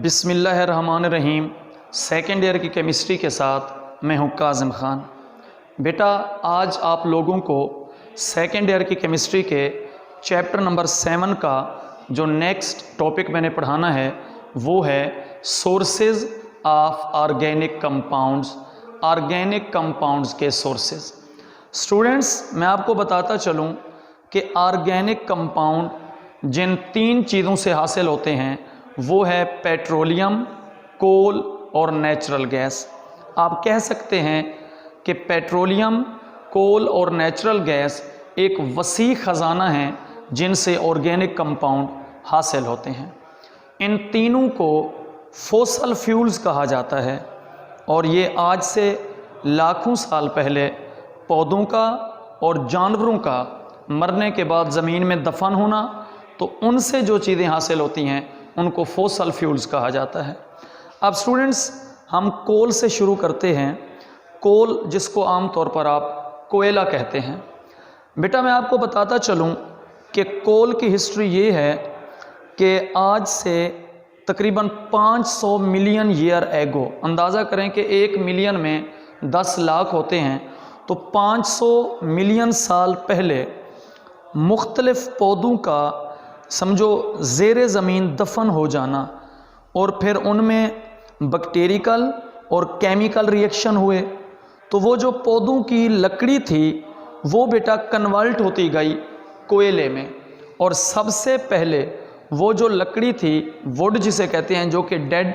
बिस्मिल्लाहिर्रहमानिर्रहीम। Second year की chemistry के साथ मैं हूं काज़िम ख़ान। बेटा, आज आप लोगों को सेकेंड ईयर की केमिस्ट्री के चैप्टर नंबर 7 का जो नेक्स्ट टॉपिक मैंने पढ़ाना है वो है sources of organic compounds. Organic compounds के सोर्सेज। स्टूडेंट्स, मैं आपको बताता चलूं कि ऑर्गेनिक कंपाउंड जिन 3 चीज़ों से हासिल होते हैं वो है पेट्रोलियम, कोल और नेचुरल गैस। आप कह सकते हैं कि पेट्रोलियम, कोल और नेचुरल गैस एक वसी ख़जाना है जिनसे ऑर्गेनिक कंपाउंड हासिल होते हैं। इन तीनों को फॉसल फ्यूल्स कहा जाता है और ये आज से लाखों साल पहले पौधों का और जानवरों का मरने के बाद ज़मीन में दफन होना, तो उनसे जो चीज़ें हासिल होती हैं उनको फॉसल फ्यूल्स कहा जाता है। अब स्टूडेंट्स, हम कोल से शुरू करते हैं। कोल, जिसको आमतौर पर आप कोयला कहते हैं। बेटा, मैं आपको बताता चलूं कि कोल की हिस्ट्री ये है कि आज से तकरीबन 500 मिलियन ईयर एगो, अंदाज़ा करें कि 1 मिलियन में 10 लाख होते हैं, तो 500 मिलियन साल पहले मुख्तलिफ़ पौधों का समझो ज़ेरे ज़मीन दफन हो जाना और फिर उनमें बैक्टीरिकल और केमिकल रिएक्शन हुए, तो वो जो पौधों की लकड़ी थी वो बेटा कन्वर्ट होती गई कोयले में। और सबसे पहले वो जो लकड़ी थी, वुड जिसे कहते हैं, जो कि डेड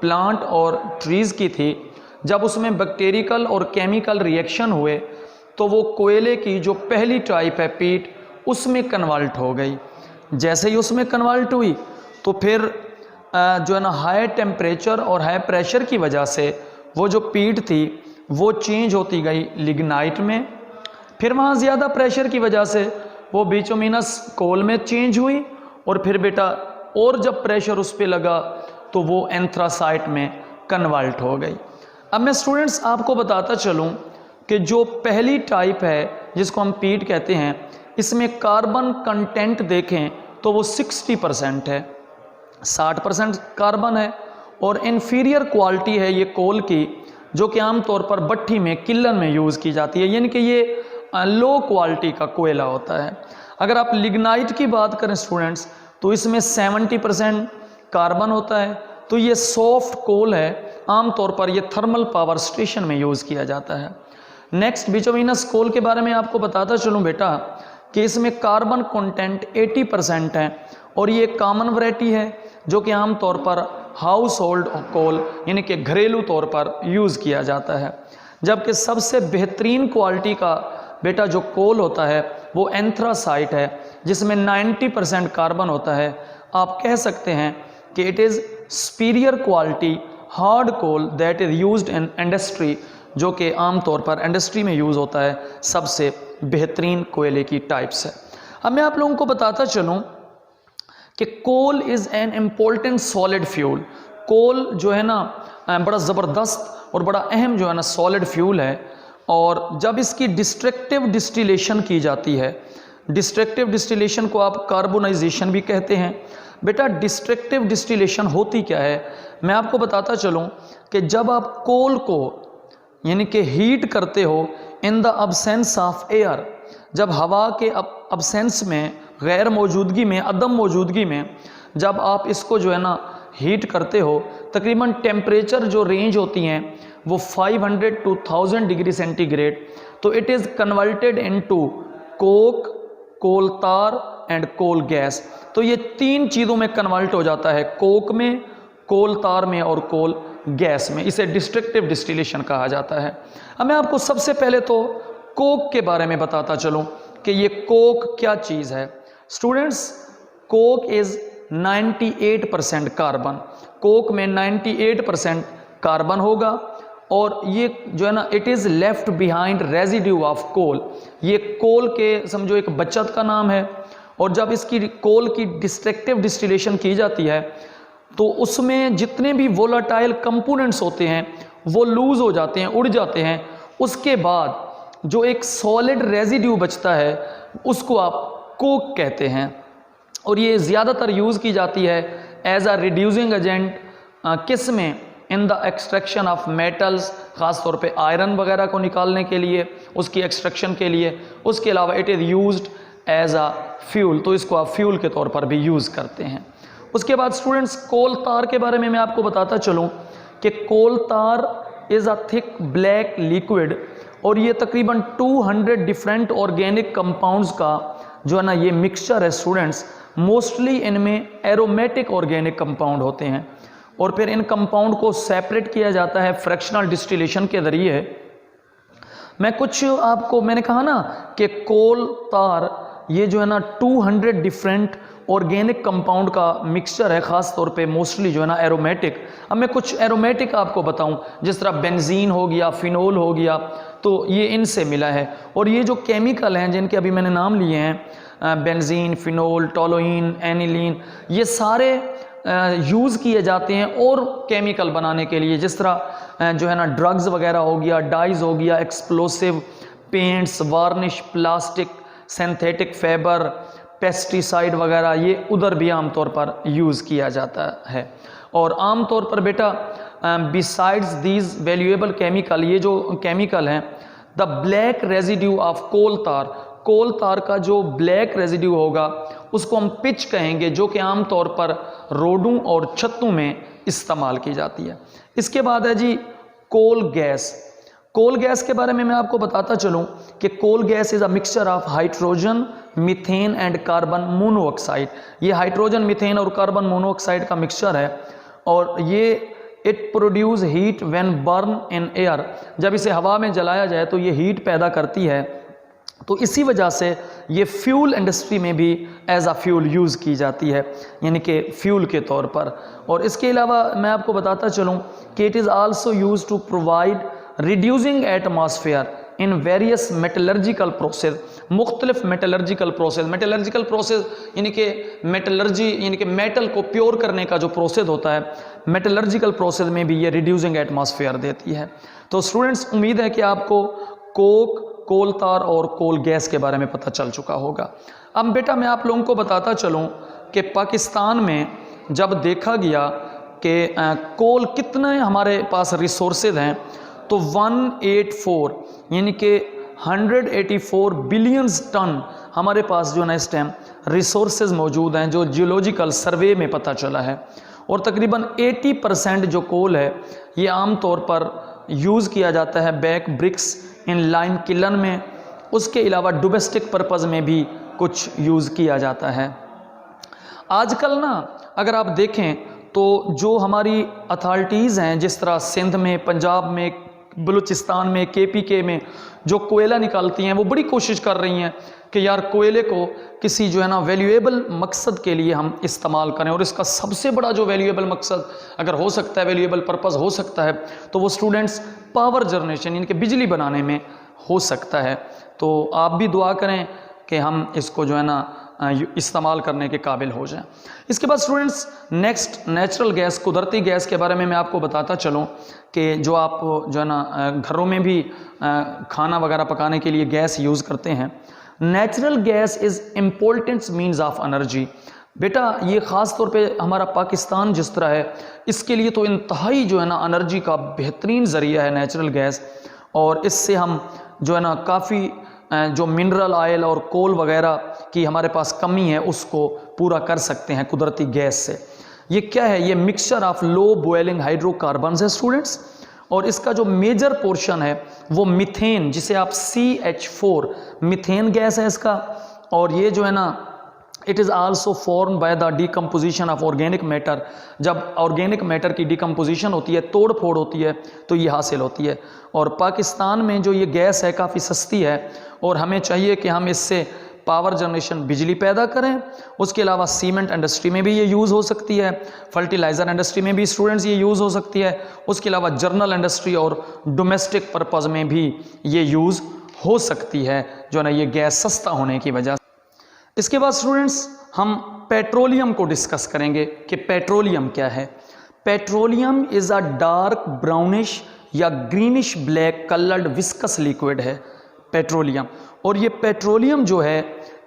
प्लांट और ट्रीज़ की थी, जब उसमें बैक्टीरिकल और केमिकल रिएक्शन हुए तो वो कोयले की जो पहली टाइप है पीट, उसमें कन्वर्ट हो गई। जैसे ही उसमें कन्वर्ट हुई तो फिर जो है ना हाई टेम्परेचर और हाई प्रेशर की वजह से वो जो पीट थी वो चेंज होती गई लिग्नाइट में। फिर वहाँ ज़्यादा प्रेशर की वजह से वो बिटुमिनस कोल में चेंज हुई और फिर बेटा और जब प्रेशर उस पर लगा तो वो एंथ्रासाइट में कन्वर्ट हो गई। अब मैं स्टूडेंट्स आपको बताता चलूँ कि जो पहली टाइप है जिसको हम पीट कहते हैं, इसमें कार्बन कंटेंट देखें तो वो 60% है, 60% कार्बन है। और इन्फीरियर क्वालिटी है ये कोल की, जो कि आमतौर पर भट्ठी में, किल्लन में यूज़ की जाती है, यानी कि ये लो क्वालिटी का कोयला होता है। अगर आप लिग्नाइट की बात करें स्टूडेंट्स, तो इसमें 70% कार्बन होता है, तो ये सॉफ्ट कोल है। आमतौर पर ये थर्मल पावर स्टेशन में यूज़ किया जाता है। नेक्स्ट, बिटुमिनस कोल के बारे में आपको बताता चलूँ बेटा कि इसमें कार्बन कंटेंट 80% है और ये कॉमन वैरायटी है जो कि आम तौर पर हाउस होल्ड कोल यानी कि घरेलू तौर पर यूज़ किया जाता है। जबकि सबसे बेहतरीन क्वालिटी का बेटा जो कोल होता है वो एंथ्रासाइट है, जिसमें 90% कार्बन होता है। आप कह सकते हैं कि it is superior quality hard coal that is used in industry, जो कि आम तौर पर इंडस्ट्री में यूज़ होता है, सबसे बेहतरीन कोयले की टाइप्स है। अब मैं आप लोगों को बताता चलूँ कि coal is an important solid fuel. Coal जो है ना बड़ा ज़बरदस्त और बड़ा अहम जो है ना सॉलिड फ्यूल है। और जब इसकी डिस्ट्रक्टिव डिस्टिलेशन की जाती है, डिस्ट्रक्टिव डिस्टिलेशन को आप कार्बोनाइजेशन भी कहते हैं। बेटा, डिस्ट्रक्टिव डिस्टिलेशन होती क्या है, मैं आपको बताता चलूँ कि जब आप कोल को यानी कि हीट करते हो in the absence of air, जब हवा के अब्सेंस में, गैर मौजूदगी में, अदम मौजूदगी में जब आप इसको जो है ना हीट करते हो, तकरीबन टेम्परेचर जो रेंज होती हैं वो 500 to 1000 डिग्री सेंटीग्रेड, तो it is converted into coke, coal tar and coal gas. तो ये 3 चीज़ों में कन्वर्ट हो जाता है, कोक में, कोल तार में और कोल गैस में। इसे डिस्ट्रक्टिव डिस्टिलेशन कहा जाता है। अब मैं आपको सबसे पहले तो कोक के बारे में बताता चलूं कि ये कोक क्या चीज़ है। Students, coke is 98% carbon. Coke में 98% कार्बन होगा और ये जो है ना it is left behind residue of coal. ये कोल के समझो एक बचत का नाम है। और जब इसकी कोल की डिस्ट्रक्टिव डिस्टिलेशन की जाती है तो उसमें जितने भी वोलाटाइल कंपोनेंट्स होते हैं वो लूज़ हो जाते हैं, उड़ जाते हैं। उसके बाद जो एक सॉलिड रेजिड्यू बचता है उसको आप कोक कहते हैं। और ये ज़्यादातर यूज़ की जाती है एज अ रिड्यूसिंग एजेंट किस में? In the extraction of metals, ख़ास तौर पे आयरन वगैरह को निकालने के लिए, उसकी एक्सट्रैक्शन के लिए। उसके अलावा it is used as a fuel, तो इसको आप फ्यूल के तौर पर भी यूज़ करते हैं। उसके बाद स्टूडेंट्स कोल तार के बारे में मैं आपको बताता चलूँ कि कोल तार is a thick black liquid, और ये तकरीबन 200 डिफरेंट ऑर्गेनिक कंपाउंड्स का जो है ना ये मिक्सचर है स्टूडेंट्स। मोस्टली इनमें एरोमेटिक ऑर्गेनिक कंपाउंड होते हैं, और फिर इन कंपाउंड को सेपरेट किया जाता है फ्रैक्शनल डिस्टिलेशन के ज़रिए। मैंने कहा ना कि कोल तार ये जो है ना 200 डिफरेंट ऑर्गेनिक कंपाउंड का मिक्सचर है, ख़ास तौर पे मोस्टली जो है ना एरोमेटिक। अब मैं कुछ एरोमेटिक आपको बताऊं, जिस तरह बेंजीन हो गया, फिनोल हो गया, तो ये इनसे मिला है। और ये जो केमिकल हैं जिनके अभी मैंने नाम लिए हैं, बेंजीन, फिनोल, टोलुइन, एनिलीन, ये सारे यूज़ किए जाते हैं और केमिकल बनाने के लिए, जिस तरह जो है ना ड्रग्स वगैरह हो गया, डाइज हो गया, explosive, paints, varnish, plastic, synthetic fibre, pesticide वगैरह, ये उधर भी आमतौर पर यूज़ किया जाता है। और आमतौर पर बेटा बिसाइड्स दीज वैल्यूएबल केमिकल, ये जो केमिकल हैं, the black residue of coal tar का जो ब्लैक रेजिड्यू होगा उसको हम पिच कहेंगे, जो कि आमतौर पर रोडों और छतों में इस्तेमाल की जाती है। इसके बाद है जी कोल गैस। कोल गैस के बारे में मैं आपको बताता चलूं कि coal gas is a mixture of hydrogen, methane and carbon monoxide. ये हाइड्रोजन, मीथेन और कार्बन मोनोऑक्साइड का मिक्सचर है, और ये it produce heat when burn in air. जब इसे हवा में जलाया जाए तो ये हीट पैदा करती है, तो इसी वजह से ये फ्यूल इंडस्ट्री में भी एज अ फ्यूल यूज़ की जाती है, यानी कि फ्यूल के तौर पर। और इसके अलावा मैं आपको बताता चलूँ कि it is also use to provide reducing atmosphere in various metallurgical process. मुख्तलिफ मेटलर्जिकल प्रोसेस यानी कि मेटलर्जी यानी कि मेटल को प्योर करने का जो प्रोसेस होता है, मेटलर्जिकल प्रोसेस में भी ये रिड्यूसिंग एटमॉस्फेयर देती है। तो स्टूडेंट्स, उम्मीद है कि आपको कोल तार और कोल गैस के बारे में पता चल चुका होगा। अब बेटा मैं आप लोगों को बताता चलूं कि पाकिस्तान में जब देखा गया कि कोल कितने हमारे पास रिसोर्सेज हैं, तो 184 यानी कि 184 बिलियंस टन हमारे पास जो है ना इस टाइम रिसोर्सेज मौजूद हैं, जो जियोलॉजिकल सर्वे में पता चला है। और तकरीबन 80% जो कोल है ये आम तौर पर यूज़ किया जाता है बैक ब्रिक्स इन लाइम किलन में। उसके अलावा डोमेस्टिक पर्पज़ में भी कुछ यूज़ किया जाता है। आजकल ना अगर आप देखें तो जो हमारी अथॉरिटीज़ हैं, जिस तरह सिंध में, पंजाब में, बलूचिस्तान में, KPK में जो कोयला निकालती हैं, वो बड़ी कोशिश कर रही हैं कि यार कोयले को किसी जो है ना वैल्यूएबल मकसद के लिए हम इस्तेमाल करें। और इसका सबसे बड़ा जो वैल्यूएबल मकसद अगर हो सकता है, वैल्यूएबल पर्पज़ हो सकता है, तो वो स्टूडेंट्स पावर जनरेशन यानी कि बिजली बनाने में हो सकता है। तो आप भी दुआ करें कि हम इसको जो है ना इस्तेमाल करने के काबिल हो जाएं। इसके बाद स्टूडेंट्स नेक्स्ट नेचुरल गैस, कुदरती गैस के बारे में मैं आपको बताता चलूं कि जो आप जो है ना घरों में भी खाना वगैरह पकाने के लिए गैस यूज़ करते हैं। Natural gas is important means of energy. बेटा ये ख़ास तौर पे हमारा पाकिस्तान जिस तरह है, इसके लिए तो इंतहाई जो है ना एनर्जी का बेहतरीन ज़रिया है नेचुरल गैस। और इससे हम जो है ना काफ़ी जो मिनरल ऑयल और कोल वगैरह की हमारे पास कमी है उसको पूरा कर सकते हैं कुदरती गैस से। ये क्या है? ये mixture of low boiling hydrocarbons है स्टूडेंट्स, और इसका जो मेजर पोर्शन है वो मीथेन, जिसे आप CH4 मीथेन गैस है इसका। और ये जो है ना it is also form by the decomposition of organic matter. जब ऑर्गेनिक मैटर की डिकम्पोजिशन होती है, तोड़ फोड़ होती है, तो ये हासिल होती है। और पाकिस्तान में जो ये गैस है काफ़ी सस्ती है, और हमें चाहिए कि हम इससे पावर जनरेशन, बिजली पैदा करें। उसके अलावा सीमेंट इंडस्ट्री में भी ये यूज़ हो सकती है, फर्टिलाइज़र इंडस्ट्री में भी स्टूडेंट्स ये यूज़ हो सकती है। उसके अलावा जर्नल इंडस्ट्री और डोमेस्टिक पर्पज़ में भी ये यूज़ हो सकती है, जो है ना ये गैस सस्ता होने की वजह। इसके बाद स्टूडेंट्स हम पेट्रोलियम को डिस्कस करेंगे कि पेट्रोलियम क्या है। Petroleum is a dark brownish या greenish black coloured viscous liquid है। पेट्रोलियम। और ये पेट्रोलियम जो है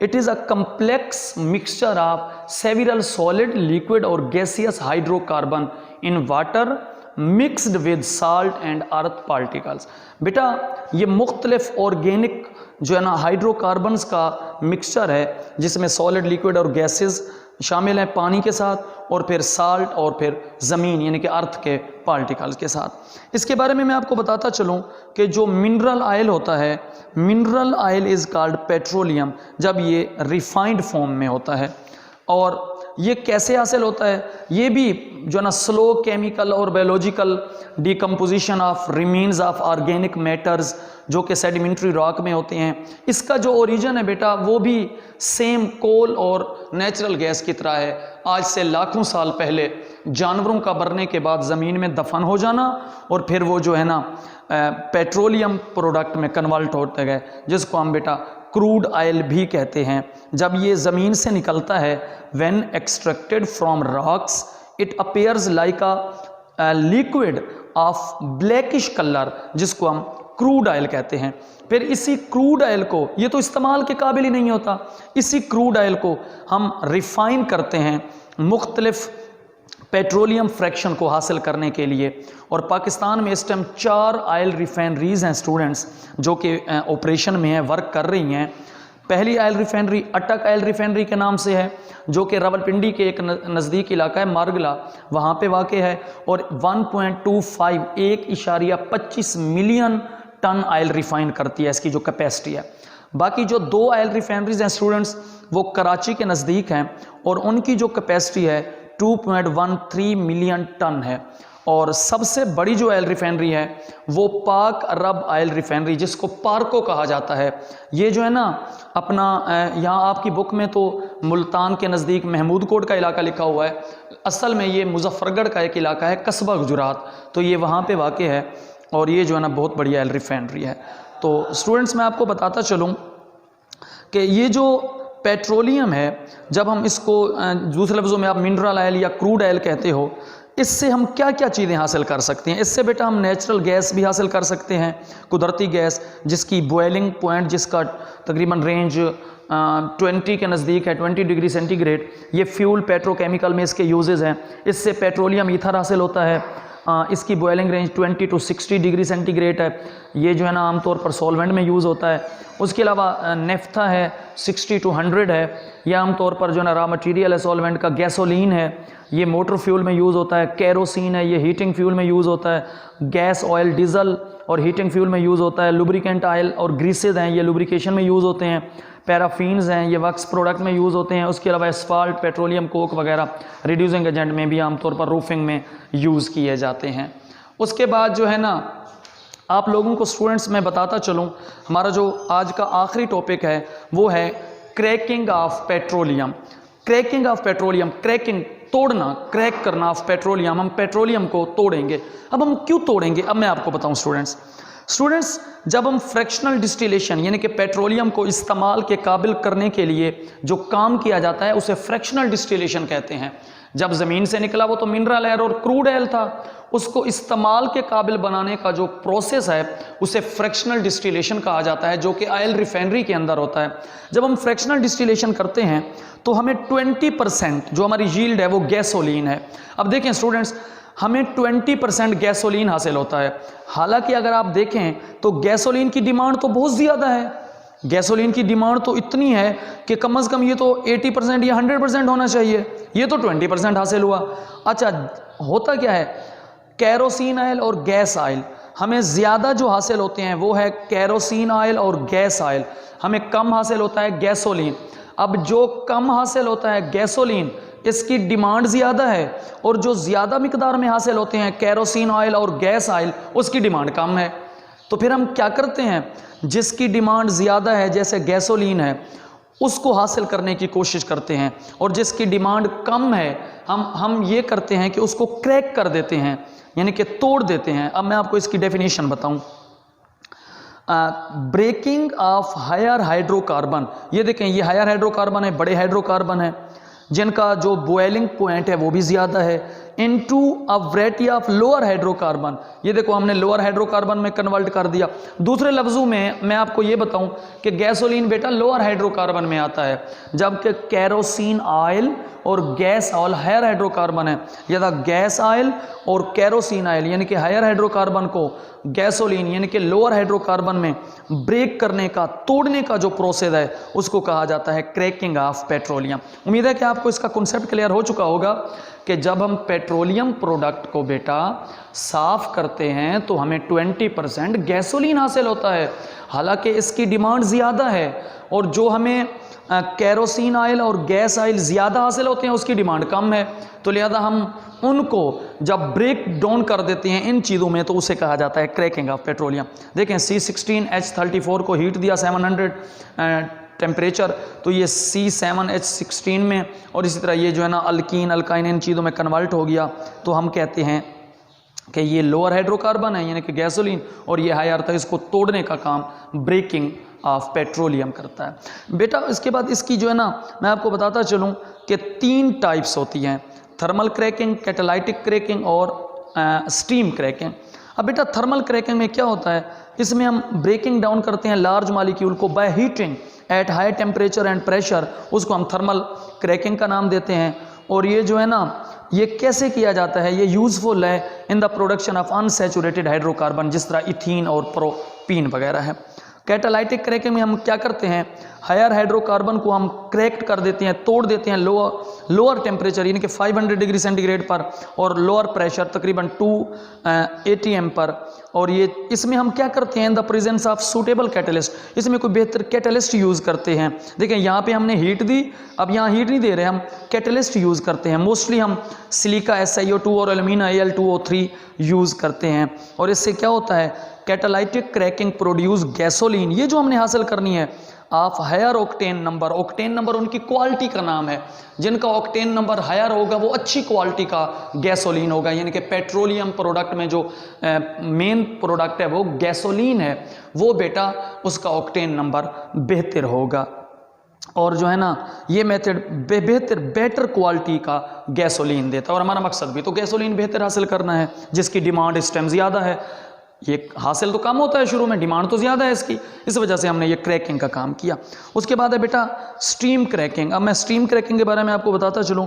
it is a complex mixture of several solid, liquid और gaseous hydrocarbon in water mixed with salt and earth particles. बेटा ये मुख्तलिफ ऑर्गेनिक जो है ना हाइड्रोकार्बन्स का मिक्सचर है जिसमें सॉलिड, लिक्विड और गैसेस शामिल हैं पानी के साथ, और फिर साल्ट और फिर ज़मीन यानी कि अर्थ के पार्टिकल्स के साथ। इसके बारे में मैं आपको बताता चलूँ कि जो मिनरल ऑयल होता है, mineral oil is called petroleum जब ये रिफाइंड फॉर्म में होता है। और ये कैसे हासिल होता है, ये भी जो है ना स्लो केमिकल और biological decomposition of remains of organic matters जो कि सेडिमेंट्री रॉक में होते हैं। इसका जो ओरिजिन है बेटा वो भी सेम कोल और नेचुरल गैस की तरह है। आज से लाखों साल पहले जानवरों का मरने के बाद ज़मीन में दफन हो जाना और फिर वो जो है ना पेट्रोलियम प्रोडक्ट में कन्वर्ट होते गए, जिसको हम बेटा क्रूड ऑयल भी कहते हैं। जब ये ज़मीन से निकलता है, when extracted from rocks it appears like a liquid of blackish colour, जिसको हम क्रूड ऑयल कहते हैं। फिर इसी क्रूड ऑयल को, ये तो इस्तेमाल के काबिल ही नहीं होता, इसी क्रूड ऑयल को हम रिफाइन करते हैं मुख्तलिफ पेट्रोलियम फ्रैक्शन को हासिल करने के लिए। और पाकिस्तान में इस टाइम 4 ऑयल रिफाइनरीज हैं स्टूडेंट्स जो कि ऑपरेशन में है, वर्क कर रही हैं। पहली ऑयल रिफाइनरी अटक ऑयल रिफाइनरी के नाम से है जो कि रावलपिंडी के एक नज़दीक इलाका है मारगला, वहाँ पे वाक़ है। और 1.25 मिलियन टन ऑयल रिफाइन करती है, इसकी जो कैपेसिटी है। बाकी जो 2 ऑयल रिफाइनरीज हैं स्टूडेंट्स वो कराची के नज़दीक हैं और उनकी जो कैपेसिटी है 2.13 मिलियन टन है। और सबसे बड़ी जो ऑयल रिफाइनरी है वो पाक अरब ऑयल रिफाइनरी, जिसको पार्को कहा जाता है। ये जो है ना अपना यहाँ आपकी बुक में तो मुल्तान के नज़दीक महमूद कोट का इलाका लिखा हुआ है, असल में ये मुजफ्फरगढ़ का एक इलाका है, कस्बा गुजरात, तो ये वहाँ पे वाक़ है। और ये जो है ना बहुत बड़ी ऑयल रिफाइनरी है। तो स्टूडेंट्स मैं आपको बताता चलूँ कि ये जो पेट्रोलियम है, जब हम इसको दूसरे लफ्ज़ों में आप मिनरल ऑयल या क्रूड ऑयल कहते हो, इससे हम क्या क्या चीज़ें हासिल कर सकते हैं। इससे बेटा हम नेचुरल गैस भी हासिल कर सकते हैं, कुदरती गैस जिसकी बॉयलिंग पॉइंट जिसका तकरीबन रेंज 20 के नज़दीक है, 20 डिग्री सेंटीग्रेड। ये फ्यूल पेट्रोकेमिकल में इसके यूजेस हैं। इससे पेट्रोलियम ईथर हासिल होता है, इसकी boiling range 20 to 60 degree centigrade है। ये जो है ना आमतौर पर सॉल्वेंट में यूज़ होता है। उसके अलावा नेफ्था है 60 to 100 है, यह आमतौर पर जो है ना रॉ मटीरियल है सॉल्वेंट का। गैसोलीन है, ये मोटर फ्यूल में यूज़ होता है। कैरोसिन है, ये हीटिंग फ्यूल में यूज़ होता है। गैस ऑयल डीजल और हीटिंग फ्यूल में यूज़ होता है। लुब्रिकेंट ऑयल और ग्रीसेज हैं, ये लुब्रिकेशन में यूज़ होते हैं। पैराफिन्स हैं, ये वक्स प्रोडक्ट में यूज़ होते हैं। उसके अलावा एस्फाल्ट, पेट्रोलियम कोक वगैरह रिड्यूसिंग एजेंट में भी आमतौर पर रूफिंग में यूज़ किए जाते हैं। उसके बाद जो है ना आप लोगों को स्टूडेंट्स मैं बताता चलूँ, हमारा जो आज का आखिरी टॉपिक है वो है cracking of petroleum. Cracking of petroleum, cracking तोड़ना, क्रैक करना ऑफ पेट्रोलियम, हम पेट्रोलियम को तोड़ेंगे। अब हम क्यों तोड़ेंगे, अब मैं आपको बताऊं स्टूडेंट्स जब हम फ्रैक्शनल डिस्टिलेशन यानी कि पेट्रोलियम को इस्तेमाल के काबिल करने के लिए जो काम किया जाता है उसे फ्रैक्शनल डिस्टिलेशन कहते हैं। जब ज़मीन से निकला वो तो मिनरल ऑयल और क्रूड ऑयल था, उसको इस्तेमाल के काबिल बनाने का जो प्रोसेस है उसे फ्रैक्शनल डिस्टिलेशन कहा जाता है, जो कि ऑयल रिफाइनरी के अंदर होता है। जब हम फ्रैक्शनल डिस्टिलेशन करते हैं तो हमें 20% जो हमारी यील्ड है वो गैसोलीन है। अब देखें स्टूडेंट्स, हमें 20% गैसोलीन हासिल होता है। हालांकि अगर आप देखें तो गैसोलीन की डिमांड तो बहुत ज़्यादा है। गैसोलीन की डिमांड तो इतनी है कि कम से कम ये तो 80% या 100% होना चाहिए, ये तो 20% हासिल हुआ। अच्छा, होता क्या है, कैरोसिन ऑयल और गैस ऑयल हमें ज़्यादा जो हासिल होते हैं वो है कैरोसिन ऑयल और गैस ऑयल, हमें कम हासिल होता है गैसोलीन। अब जो कम हासिल होता है गैसोलीन, इसकी डिमांड ज़्यादा है, और जो ज़्यादा मिकदार में हासिल होते हैं कैरोसिन ऑयल और गैस ऑयल, उसकी डिमांड कम है। तो फिर हम क्या करते हैं, जिसकी डिमांड ज़्यादा है जैसे गैसोलीन है उसको हासिल करने की कोशिश करते हैं, और जिसकी डिमांड कम है हम ये करते हैं कि उसको क्रैक कर देते हैं, यानी कि तोड़ देते हैं। अब मैं आपको इसकी डेफिनेशन बताऊं। ब्रेकिंग ऑफ हायर हाइड्रोकार्बन, ये देखें ये हायर हाइड्रोकार्बन है, बड़े हाइड्रोकार्बन है जिनका जो बॉयलिंग पॉइंट है वो भी ज़्यादा है। Into a variety of lower hydrocarbon. ये देखो हमने लोअर हाइड्रोकार्बन में कन्वर्ट कर दिया। दूसरे लफ्जों में मैं आपको ये बताऊं कि गैसोलीन बेटा लोअर हाइड्रोकार्बन में आता है, जबकि कैरोसिन ऑयल और गैस ऑयल हायर हाइड्रोकार्बन है। यदा गैस ऑयल और कैरोसिन ऑयल यानी कि हायर हाइड्रोकार्बन को गैसोलीन यानी कि लोअर हाइड्रोकार्बन में ब्रेक करने का, तोड़ने का जो प्रोसेस है उसको कहा जाता है क्रैकिंग ऑफ पेट्रोलियम। उम्मीद है कि आपको इसका कॉन्सेप्ट क्लियर हो चुका होगा कि जब हम पेट्रोलियम प्रोडक्ट को बेटा साफ करते हैं तो हमें 20% गैसोलीन हासिल होता है। हालांकि इसकी डिमांड ज़्यादा है और जो हमें कैरोसिन ऑयल और गैस ऑयल ज़्यादा हासिल होते हैं उसकी डिमांड कम है। तो लिहाजा हम उनको जब ब्रेक डाउन कर देते हैं इन चीज़ों में तो उसे कहा जाता है क्रैकिंग ऑफ पेट्रोलियम। देखें C16H34 को हीट दिया 700 टेम्परेचर, तो ये C7H16 में, और इसी तरह ये जो है ना अल्कीन अल्काइन इन चीज़ों में कन्वर्ट हो गया, तो हम कहते हैं कि ये लोअर हाइड्रोकार्बन है यानी कि गैसोलीन, और ये हायर था, इसको तोड़ने का काम ब्रेकिंग ऑफ पेट्रोलियम करता है। बेटा इसके बाद इसकी जो है ना मैं आपको बताता चलूँ कि 3 टाइप्स होती हैं, थर्मल क्रैकिंग, कैटालाइटिक क्रैकिंग और स्टीम क्रैकिंग। अब बेटा थर्मल क्रैकिंग में क्या होता है, इसमें हम ब्रेकिंग डाउन करते हैं लार्ज मॉलिक्यूल को by heating at high temperature and pressure, उसको हम थर्मल क्रैकिंग का नाम देते हैं। और ये जो है ना ये कैसे किया जाता है, ये यूज़फुल है in the production of unsaturated hydrocarbon, जिस तरह इथीन और प्रोपीन वगैरह है। कैटालाइटिक क्रैकिंग में हम क्या करते हैं, हायर हाइड्रोकार्बन को हम क्रैक्ट कर देते हैं, तोड़ देते हैं लोअर टेम्परेचर यानी कि 500 डिग्री सेंटीग्रेड पर और लोअर प्रेशर तकरीबन 2 atm पर। और ये इसमें हम क्या करते हैं, in the presence of suitable catalyst, इसमें कोई बेहतर कैटलिस्ट यूज़ करते हैं। देखें यहाँ पे हमने हीट दी, अब यहाँ हीट नहीं दे रहे, हम कैटलिस्ट यूज़ करते हैं। मोस्टली हम सिलिका SiO2 और एल्यूमिना Al2O3 यूज़ करते हैं। और इससे क्या होता है, कैटालाइटिक क्रैकिंग प्रोड्यूस गैसोलीन, ये जो हमने हासिल करनी है of higher octane number. Octane number उनकी क्वालिटी का नाम है, जिनका ऑक्टेन नंबर हायर होगा वो अच्छी क्वालिटी का गैसोलीन होगा। यानी कि पेट्रोलियम प्रोडक्ट में जो मेन प्रोडक्ट है वो गैसोलीन है, वो बेटा उसका ऑक्टेन नंबर बेहतर होगा। और जो है ना ये मेथड बेटर क्वालिटी का गैसोलीन देता है। और हमारा मकसद भी तो गैसोलीन बेहतर हासिल करना है, जिसकी डिमांड इस टाइम ज़्यादा है। ये हासिल तो कम होता है शुरू में, डिमांड तो ज़्यादा है इसकी, इस वजह से हमने ये क्रैकिंग का काम किया। उसके बाद है बेटा स्टीम क्रैकिंग। अब मैं स्टीम क्रैकिंग के बारे में आपको बताता चलूँ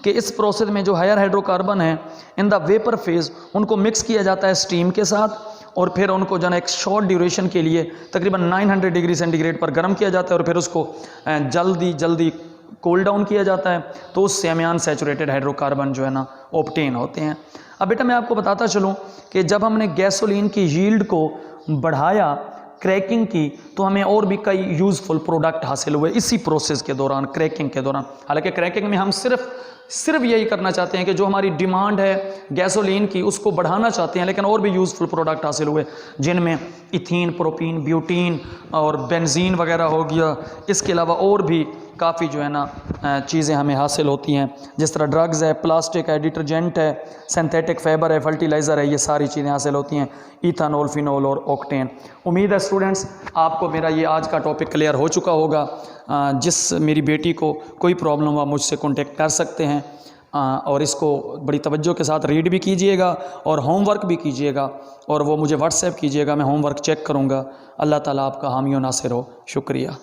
कि इस प्रोसेस में जो हायर हाइड्रोकार्बन है इन द वेपर फेज, उनको मिक्स किया जाता है स्टीम के साथ और फिर उनको जो है एक शॉर्ट ड्यूरेशन के लिए तकरीबन 900 डिग्री सेंटीग्रेड पर गर्म किया जाता है और फिर उसको जल्दी कूल डाउन किया जाता है, तो उससे हमें अनसैचुरेटेड हाइड्रोकार्बन जो है ना ऑब्टेन होते हैं। अब बेटा मैं आपको बताता चलूँ कि जब हमने गैसोलीन की यील्ड को बढ़ाया क्रैकिंग की, तो हमें और भी कई यूज़फुल प्रोडक्ट हासिल हुए इसी प्रोसेस के दौरान, क्रैकिंग के दौरान। हालांकि क्रैकिंग में हम सिर्फ यही करना चाहते हैं कि जो हमारी डिमांड है गैसोलीन की उसको बढ़ाना चाहते हैं, लेकिन और भी यूज़फुल प्रोडक्ट हासिल हुए जिनमें इथीन, प्रोपीन, ब्यूटीन और बेंजीन वगैरह हो गया। इसके अलावा और भी काफ़ी जो है ना चीज़ें हमें हासिल होती हैं, जिस तरह ड्रग्स है, प्लास्टिक है, डिटर्जेंट है, सिंथेटिक फाइबर है, फर्टिलाइज़र है, ये सारी चीज़ें हासिल होती हैं, इथानॉल, फिनॉल और ऑक्टेन। उम्मीद है स्टूडेंट्स आपको मेरा ये आज का टॉपिक क्लियर हो चुका होगा। जिस मेरी बेटी को कोई प्रॉब्लम हुआ मुझसे कॉन्टेक्ट कर सकते हैं, और इसको बड़ी तवज्जो के साथ रीड भी कीजिएगा और होमवर्क भी कीजिएगा, और वो मुझे व्हाट्सएप कीजिएगा, मैं होमवर्क चेक करूँगा। अल्लाह ताला आपका हामी व नासिर हो। शुक्रिया।